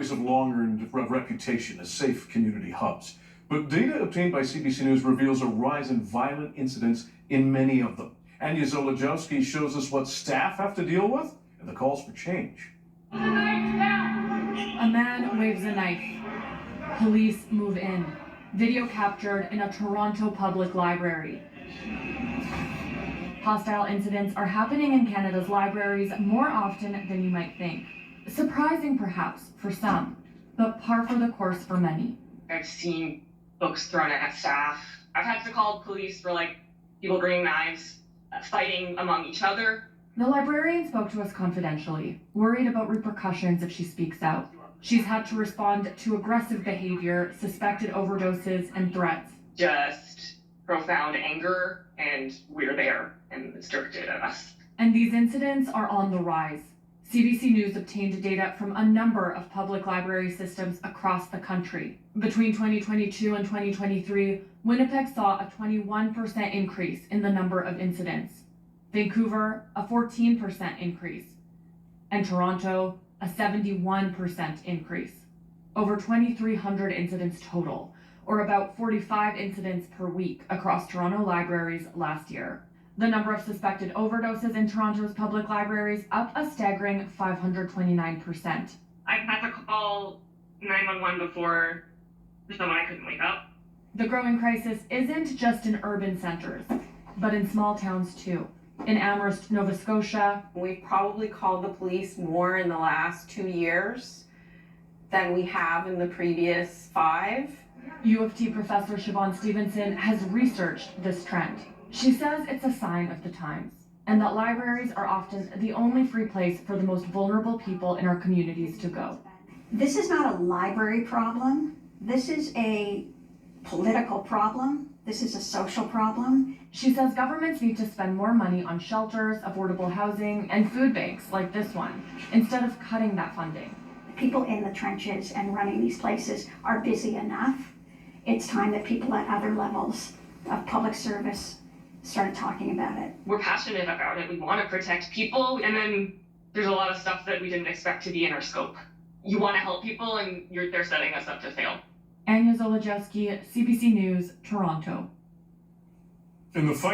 have long-earned reputation as safe community hubs. But data obtained by CBC News reveals a rise in violent incidents in many of them. Anya Zolojowski shows us what staff have to deal with and the calls for change. A man waves a knife. Police move in. Video captured in a Toronto public library. Hostile incidents are happening in Canada's libraries more often than you might think. Surprising perhaps for some, but par for the course for many. I've seen books thrown at staff. I've had to call police for people bringing knives, fighting among each other. The librarian spoke to us confidentially, worried about repercussions if she speaks out. She's had to respond to aggressive behavior, suspected overdoses, and threats. Just profound anger, and we're there, and it's directed at us. And these incidents are on the rise. CBC News obtained data from a number of public library systems across the country. Between 2022 and 2023, Winnipeg saw a 21% increase in the number of incidents. Vancouver, a 14% increase. And Toronto, a 71% increase. Over 2,300 incidents total, or about 45 incidents per week across Toronto libraries last year. The number of suspected overdoses in Toronto's public libraries up a staggering 529%. I've had to call 911 before someone I couldn't wake up. The growing crisis isn't just in urban centers, but in small towns too. In Amherst, Nova Scotia, we've probably called the police more in the last 2 years than we have in the previous 5. U of T professor Siobhan Stevenson has researched this trend. She says it's a sign of the times, and that libraries are often the only free place for the most vulnerable people in our communities to go. This is not a library problem. This is a political problem. This is a social problem. She says governments need to spend more money on shelters, affordable housing, and food banks like this one, instead of cutting that funding. People in the trenches and running these places are busy enough. It's time that people at other levels of public service started talking about it. We're passionate about it. We want to protect people, and then there's a lot of stuff that we didn't expect to be in our scope. You want to help people, and they're setting us up to fail. Anya Zolojowski, CBC News, Toronto. In the fight